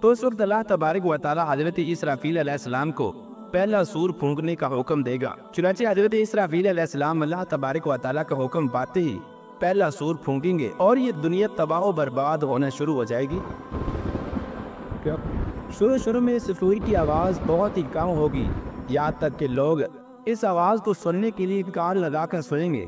تو اس وقت اللہ تبارک و تعالی حضرت اسرافیل علیہ السلام کو پہلا سور پھونکنے کا حکم دے گا۔ چنانچہ حضرت اسرافیل علیہ السلام اللہ تبارک و تعالی کا حکم پاتے ہی پہلا سور پھونکیں گے اور یہ دنیا تباہ و برباد ہونا شروع ہو جائے گی۔ شروع میں اس سور کی آواز بہت ہی کم ہوگی، یہاں تک کہ لوگ اس آواز کو سننے کے لیے کان لگا کر سنیں گے،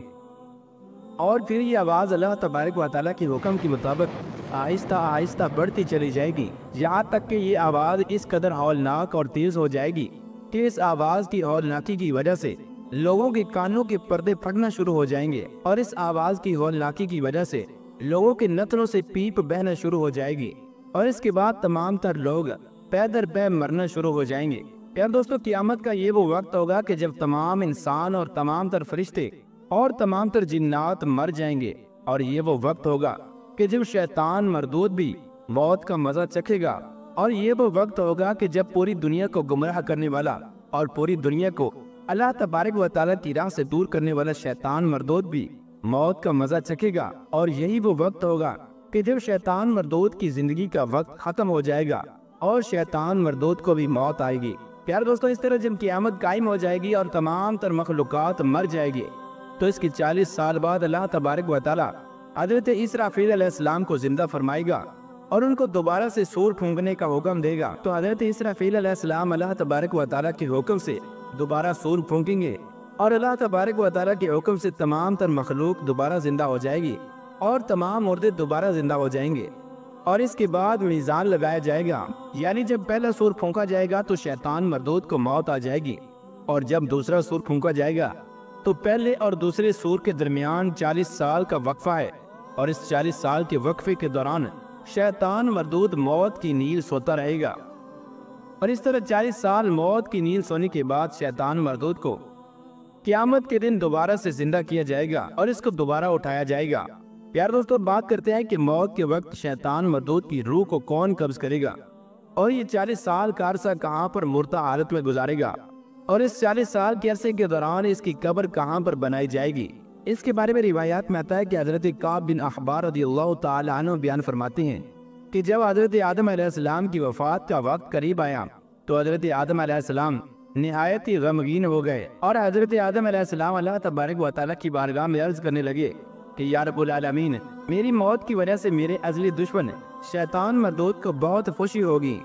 اور پھر یہ آواز اللہ تبارک و تعالیٰ کے حکم کے مطابق آہستہ آہستہ بڑھتی چلی جائے گی، یہاں تک کہ یہ آواز اس قدر ہولناک اور تیز ہو جائے گی کہ اس آواز کی ہولناکی کی وجہ سے لوگوں کے کانوں کے پردے پھٹنا شروع ہو جائیں گے، اور اس آواز کی ہولناکی کی وجہ سے لوگوں کے نتنوں سے پیپ بہنا شروع ہو جائے گی، اور اس کے بعد تمام تر لوگ پے در پے مرنا شروع ہو جائیں گے۔ یار دوستو، قیامت کا یہ وہ وقت ہوگا کہ جب تمام انسان اور تمام تر فرشتے اور تمام تر جنات مر جائیں گے، اور یہ وہ وقت ہوگا کہ جب شیطان مردود بھی موت کا مزہ چکھے گا، اور یہ وہ وقت ہوگا کہ جب پوری دنیا کو گمراہ کرنے والا اور پوری دنیا کو اللہ تبارک و تعالیٰ کی راہ سے دور کرنے والا شیطان مردود بھی موت کا مزہ چکھے گا، اور یہی وہ وقت ہوگا کہ جب شیطان مردود کی زندگی کا وقت ختم ہو جائے گا اور شیطان مردود کو بھی موت آئے گی۔ پیارے دوستو، اس طرح جب قیامت قائم ہو جائے گی اور تمام تر مخلوقات مر جائے گی، تو اس کی 40 سال بعد اللہ تبارک و تعالیٰ حضرت اسرافیل علیہ السلام کو زندہ فرمائے گا اور ان کو دوبارہ سے سور پھونکنے کا حکم دے گا۔ تو حضرت اسرافیل علیہ السلام اللہ تبارک و تعالیٰ کے حکم سے دوبارہ سور پھونکیں گے، اور اللہ تبارک و تعالیٰ کے حکم سے تمام تر مخلوق دوبارہ زندہ ہو جائے گی، اور تمام مردے دوبارہ زندہ ہو جائیں گے، اور اس کے بعد میزان لگایا جائے گا۔ یعنی جب پہلا سور پھونکا جائے گا تو شیطان مردود کو موت آ جائے گی، اور جب دوسرا سور پھونکا جائے گا تو پہلے اور دوسرے سور کے درمیان 40 سال کا وقفہ ہے، اور اس 40 سال کے وقفے کے دوران شیطان مردود موت کی نیند سوتا رہے گا، اور اس طرح 40 سال موت کی نیند سونے کے بعد شیطان مردود کو قیامت کے دن دوبارہ سے زندہ کیا جائے گا اور اس کو دوبارہ اٹھایا جائے گا۔ پیارے دوستو، بات کرتے ہیں کہ موت کے وقت شیطان مردود کی روح کو کون قبض کرے گا، اور یہ 40 سال کا عرصہ کہاں پر مردہ حالت میں گزارے گا، اور اس 40 سال کے عرصے کے دوران اس کی قبر کہاں پر بنائی جائے گی۔ اس کے بارے میں روایات میں آتا ہے کہ حضرت کعب بن احبار رضی اللہ تعالی عنہ بیان فرماتے ہیں کہ جب حضرت آدم علیہ السلام کی وفات کا وقت قریب آیا تو حضرت آدم علیہ السلام نہایت ہی غمگین ہو گئے، اور حضرت آدم علیہ السلام اللہ تبارک و تعالیٰ کی بارگاہ میں عرض کرنے لگے کہ یا رب العالمین، میری موت کی وجہ سے میرے ازلی دشمن شیطان مردود کو بہت خوشی ہوگی،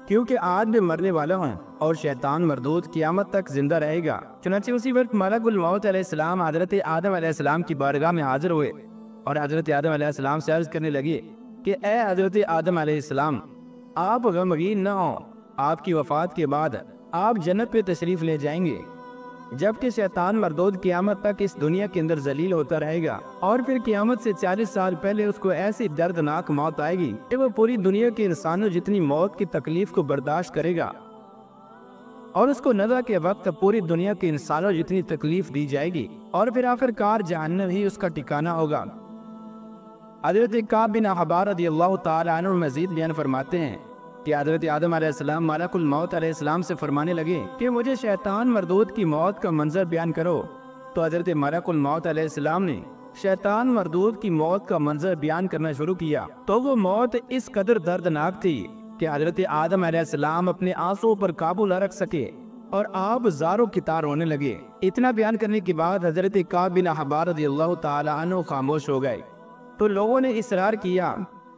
کیونکہ آج میں مرنے والا ہوں اور شیطان مردود قیامت تک زندہ رہے گا۔ چنانچہ اسی وقت ملک الموت علیہ السلام حضرت آدم علیہ السلام کی بارگاہ میں حاضر ہوئے، اور حضرت آدم علیہ السلام سے عرض کرنے لگے کہ اے حضرت آدم علیہ السلام، آپ غمگین نہ ہوں، آپ کی وفات کے بعد آپ جنت پہ تشریف لے جائیں گے، جبکہ شیطان مردود قیامت تک اس دنیا کے اندر ذلیل ہوتا رہے گا، اور پھر قیامت سے 40 سال پہلے اس کو ایسی دردناک موت آئے گی کہ وہ پوری دنیا کے انسانوں جتنی موت کی تکلیف کو برداشت کرے گا، اور اس کو نزع کے وقت پوری دنیا کے انسانوں جتنی تکلیف دی جائے گی، اور پھر آخر کار جہنم ہی اس کا ٹھکانہ ہوگا۔ حضرت کعب بن احبار رضی اللہ تعالی عنہ مزید بیان فرماتے ہیں کہ حضرت آدم علیہ السلام ملک الموت علیہ السلام سے فرمانے لگے کہ مجھے شیطان مردود کی موت کا منظر بیان کرو، تو حضرت ملک الموت علیہ السلام نے شیطان مردود کی موت کا منظر بیان کرنا شروع کیا، تو وہ موت اس قدر دردناک تھی کہ حضرت آدم علیہ السلام اپنے آنسوں پر قابو نہ رکھ سکے اور آپ زاروں کی طرح رونے لگے۔ اتنا بیان کرنے کے بعد حضرت کعب بن احبار رضی اللہ تعالی عنہ خاموش ہو گئے، تو لوگوں نے اصرار کیا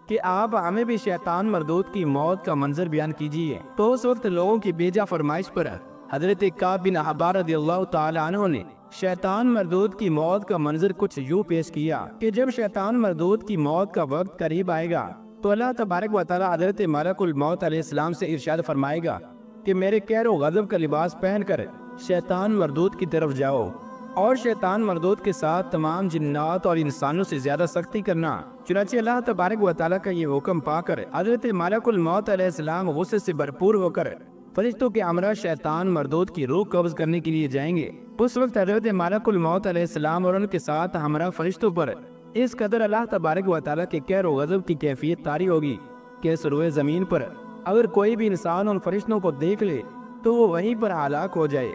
کہ آپ ہمیں بھی شیطان مردود کی موت کا منظر بیان کیجیے۔ تو اس وقت لوگوں کی بیجا فرمائش پر حضرت کعب بن احبار رضی اللہ تعالی عنہ نے شیطان مردود کی موت کا منظر کچھ یوں پیش کیا کہ جب شیطان مردود کی موت کا وقت قریب آئے گا تو اللہ تبارک و تعالی حضرت ملک الموت علیہ السلام سے ارشاد فرمائے گا کہ میرے قہر و غضب کا لباس پہن کر شیطان مردود کی طرف جاؤ، اور شیطان مردود کے ساتھ تمام جنات اور انسانوں سے زیادہ سختی کرنا۔ چنانچہ اللہ تبارک و تعالیٰ کا یہ حکم پا کر حضرت ملک الموت علیہ السلام غصے سے بھرپور ہو کر فرشتوں کے ہمراہ شیطان مردود کی روح قبض کرنے کے لیے جائیں گے۔ اس وقت حضرت ملک الموت علیہ السلام اور ان کے ساتھ ہمراہ فرشتوں پر اس قدر اللہ تبارک و تعالیٰ کے قہر و غضب کی کیفیت طاری ہوگی کہ اس روئے زمین پر اگر کوئی بھی انسان ان فرشتوں کو دیکھ لے تو وہ وہیں پر ہلاک ہو جائے۔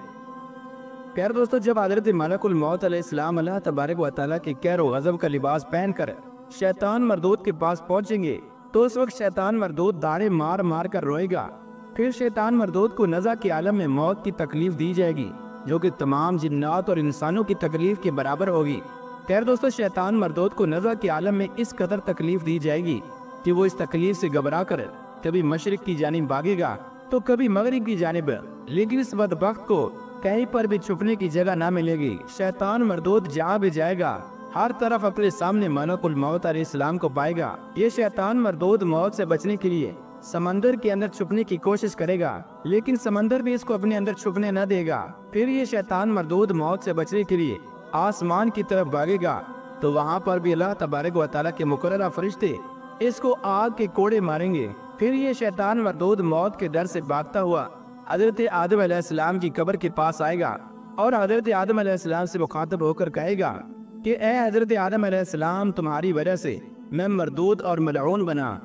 پیارے دوستو، جب حضرت ملک الموت علیہ السلام اللہ تبارک و تعالیٰ کے قہر و غضب کا لباس پہن کر شیطان مردود کے پاس پہنچیں گے تو اس وقت شیطان مردود داڑے مار مار کر روئے گا۔ پھر شیطان مردود کو نزع کے عالم میں موت کی تکلیف دی جائے گی، جو کہ تمام جنات اور انسانوں کی تکلیف کے برابر ہوگی۔ خیر دوستو، شیطان مردود کو نزع کے عالم میں اس قدر تکلیف دی جائے گی کہ وہ اس تکلیف سے گھبرا کر کبھی مشرق کی جانب بھاگے گا تو کبھی مغرب کی جانب، لیکن اس بدبخت کو کہیں پر بھی چھپنے کی جگہ نہ ملے گی۔ شیطان مردود جہاں بھی جائے گا ہر طرف اپنے سامنے ملک الموت علیہ السلام کو پائے گا۔ یہ شیطان مردود موت سے بچنے کے لیے سمندر کے اندر چھپنے کی کوشش کرے گا، لیکن سمندر بھی اس کو اپنے اندر چھپنے نہ دے گا۔ پھر یہ شیطان مردود موت سے بچنے کے لیے آسمان کی طرف بھاگے گا، تو وہاں پر بھی اللہ تبارک و تعالیٰ کے مقررہ فرشتے اس کو آگ کے کوڑے ماریں گے۔ پھر یہ شیطان مردود موت کے ڈر سے بھاگتا ہوا حضرت آدم علیہ السلام کی قبر کے پاس آئے گا اور حضرت آدم علیہ السلام سے مخاطب ہو کر کہے گا کہ اے حضرت آدم علیہ السلام، تمہاری وجہ سے میں مردود اور ملعون بنا،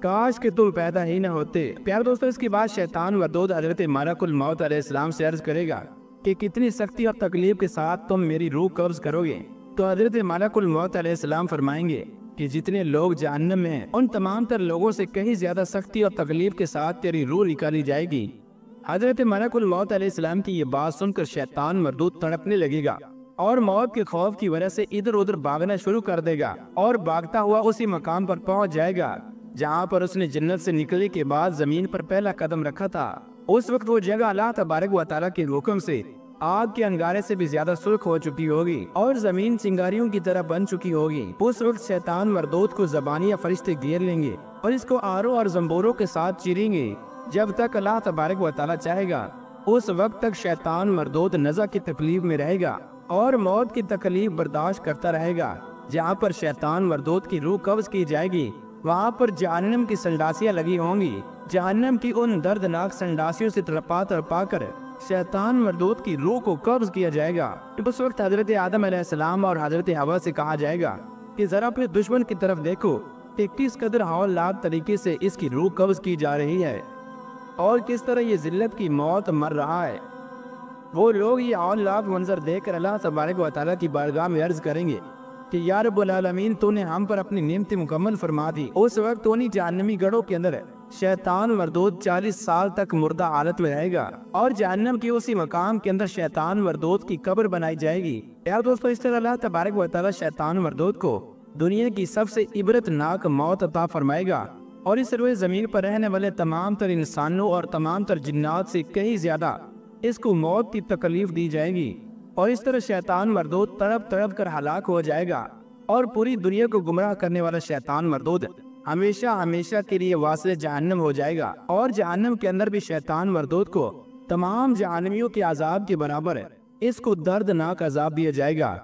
کاش کہ تم پیدا ہی نہ ہوتے۔ پیار دوستو، اس کے بعد شیطان مردود حضرت ملک الموت علیہ السلام سے عرض کرے گا کہ کتنی سختی اور تکلیف کے ساتھ تم میری روح قبض کرو گے؟ تو حضرت ملک الموت علیہ السلام فرمائیں گے کہ جتنے لوگ جہنم میں ہیں ان تمام تر لوگوں سے کہیں زیادہ سختی اور تکلیف کے ساتھ تیری روح نکالی جائے گی۔ حضرت ملک الموت علیہ السلام کی یہ بات سن کر شیطان مردود تڑپنے لگے گا اور موت کے خوف کی وجہ سے ادھر ادھر بھاگنا شروع کر دے گا، اور بھاگتا ہوا اسی مقام پر پہنچ جائے گا جہاں پر اس نے جنت سے نکلنے کے بعد زمین پر پہلا قدم رکھا تھا۔ اس وقت وہ جگہ اللہ تبارک و تعالیٰ کے حکم سے آگ کے انگارے سے بھی زیادہ سرخ ہو چکی ہوگی اور زمین چنگاریوں کی طرح بن چکی ہوگی۔ اس وقت شیطان مردود کو زبانیہ فرشتے گھیر لیں گے اور اس کو آروں اور زنبوروں کے ساتھ چیریں گے جب تک اللہ تبارک و تعالیٰ چاہے گا۔ اس وقت تک شیطان مردود نزع کی تکلیف میں رہے گا اور موت کی تکلیف برداشت کرتا رہے گا۔ جہاں پر شیطان مردود کی روح قبض کی جائے گی وہاں پر جہنم کی سنڈاسیاں لگی ہوں گی۔ جہنم کی ان دردناک سنڈاسیوں سے تڑپا کر شیطان مردود کی روح کو قبض کیا جائے گا۔ اس وقت حضرت آدم علیہ السلام اور حضرت حوا سے کہا جائے گا کہ ذرا اپنے دشمن کی طرف دیکھو کہ کس قدر ہولناک طریقے سے اس کی روح قبض کی جا رہی ہے اور کس طرح یہ ذلت کی موت مر رہا ہے۔ وہ لوگ یہ ہولناک منظر دیکھ کر اللہ تبارک و تعالیٰ کی بارگاہ میں عرض کریں گے کہ یا رب العالمین، تو نے ہم پر اپنی نعمتیں مکمل فرما دی۔ اس وقت انہی جہنمی گڑھوں کے اندر شیطان مردود 40 سال تک مردہ حالت میں رہے گا اور جہنم کی اسی مقام کے اندر شیطان مردود کی قبر بنائی جائے گی۔ یا دوستو، اس طرح اللہ تبارک و تعالیٰ شیطان مردود کو دنیا کی سب سے عبرتناک موت عطا فرمائے گا اور اس روئے زمین پر رہنے والے تمام تر انسانوں اور تمام تر جنات سے کہیں زیادہ اس کو موت کی تکلیف دی جائے گی، اور اس طرح شیطان مردود تڑپ تڑپ کر ہلاک ہو جائے گا اور پوری دنیا کو گمراہ کرنے والا شیطان مردود ہمیشہ ہمیشہ کے لیے واصل جہنم ہو جائے گا، اور جہنم کے اندر بھی شیطان مردود کو تمام جہنمیوں کے عذاب کے برابر اس کو دردناک عذاب دیا جائے گا۔